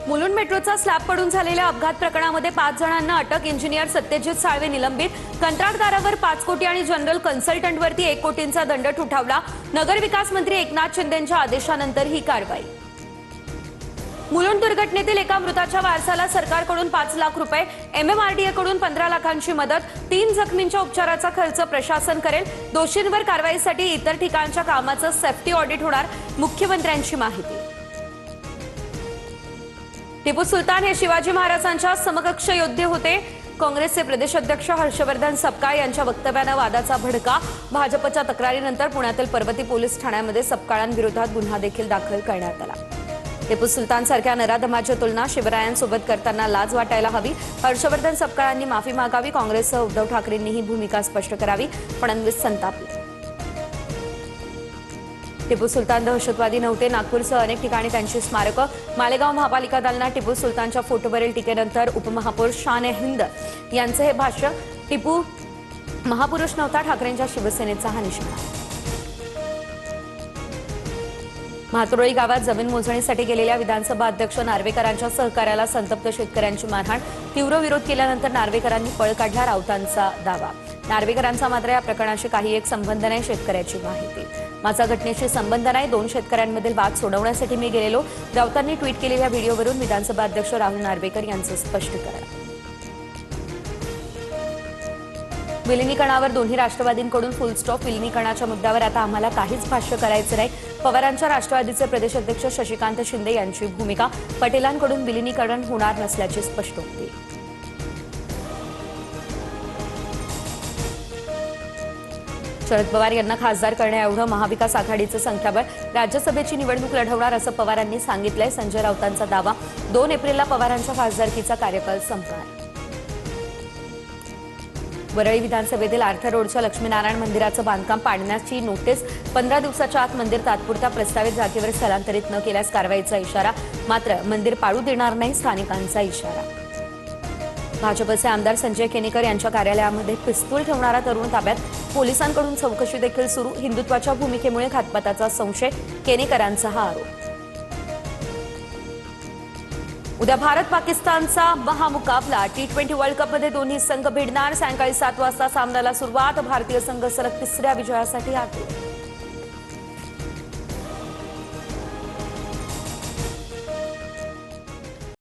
मुलुंड मेट्रोचा स्लॅब पडून झालेल्या अपघात प्रकरणामध्ये 5 जणांना अटक। इंजिनियर सत्यजित साळवे निलंबित। कंत्राटदारावर 5 कोटी आणि जनरल कन्सल्टंटवरती 1 कोटींचा दंड ठोठावला। नगरविकास मंत्री एकनाथ शिंदेंच्या आदेशानंतर ही कारवाई। मुलुंड दुर्घटनेतील एका मृताच्या वारसाला सरकारकडून 5 लाख रुपये, MMRDA कडून 15 लाखांची मदत। 3 जखमींच्या उपचाराचा खर्च प्रशासन करेल। दोषींवर कारवाईसाठी इतर ठिकाणच्या कामाचं सेफ्टी ऑडिट होणार, मुख्यमंत्र्यांची माहिती। टिपू सुलतान हे शिवाजी महाराजांच्या समकक्ष योद्धे होते। काँग्रेसचे प्रदेशाध्यक्ष हर्षवर्धन सपकाळ यांच्या वक्तव्याने वादाचा भडका। भाजपच्या तक्रारीनंतर पुण्यातील पर्वती पोलीस ठाण्यामध्ये सपकाळांविरोधात गुन्हा देखील दाखल करण्यात आला। टिपू सुलतान सारख्या नराधमाची तुलना शिवरायांसोबत करताना लाज वाटायला हवी। हर्षवर्धन सपकाळांनी माफी मागावी। काँग्रेससह उद्धव ठाकरेंनी ही भूमिका स्पष्ट करावी। फडणवीस संतापले। टिपू सुलतान दहशतवादी नव्हते। नागपूरसह अनेक ठिकाणी त्यांची स्मारकं। मालेगाव महापालिका दालनात टिपू सुलतानच्या फोटोवरील टीकेनंतर उपमहापौर शान-ए-हिंद यांचे हे भाष्य। टिपू महापुरुष नव्हता, ठाकरेंच्या शिवसेनेचा हा निशाणा। म्हातुरळी गावात जमीन मोजणीसाठी गेलेल्या विधानसभा अध्यक्ष नार्वेकरांच्या सहकार्याला संतप्त शेतकऱ्यांची मारहाण। तीव्र विरोध केल्यानंतर नार्वेकरांनी पळ काढला, राऊतांचा दावा। नार्वेकरांचा मात्र या प्रकरणाशी काही एक संबंध नाही, शेतकऱ्याची माहिती। माझा घटनेशी संबंध नाही, 2 शेतकऱ्यांमधील वाद सोडवण्यासाठी मी गेलेलो। राऊतांनी ट्विट केलेल्या व्हिडिओवरून विधानसभा अध्यक्ष राहुल नार्वेकर यांचं स्पष्टीकरण। विलिनीकरणावर दोन्ही राष्ट्रवादींकडून फुल स्टॉप। विलिनीकरणाच्या मुद्द्यावर आता आम्हाला काहीच भाष्य करायचं नाही, पवारांच्या राष्ट्रवादीचे प्रदेशाध्यक्ष शशिकांत शिंदे यांची भूमिका। पटेलांकडून विलिनीकरण होणार नसल्याची स्पष्टोक्ती। शरद पवार यांना खासदार करण्याएवढं महाविकास आघाडीचं संख्याबळ। राज्यसभेची निवडणूक लढवणार असं पवारांनी सांगितलंय, संजय राऊतांचा दावा। 2 एप्रिलला पवारांच्या खासदारकीचा कार्यकाळ संपणार। वरळी विधानसभेतील आर्थर रोडच्या लक्ष्मीनारायण मंदिराचं बांधकाम पाडण्याची नोटीस। 15 दिवसाच्या आत मंदिर तात्पुरत्या प्रस्तावित जागेवर स्थलांतरित न केल्यास कारवाईचा इशारा। मात्र मंदिर पाडू देणार नाही, स्थानिकांचा इशारा। भाजपचे आमदार संजय केनेकर यांच्या कार्यालयामध्ये पिस्तूल ठेवणारा तरुण ताब्यात। पोलिसांकडून चौकशी देखील सुरू। हिंदुत्वाच्या भूमिकेमुळे घातपाताचा संशय, केनेकरांचा हा आरोप। उद्या भारत पाकिस्तानचा महामुकाबला। T20 वर्ल्ड कपमध्ये दोन्ही संघ भिडणार। सायंकाळी 7 वाजता सामन्याला सुरुवात। भारतीय संघ सलग 3ऱ्या विजयासाठी आतुर।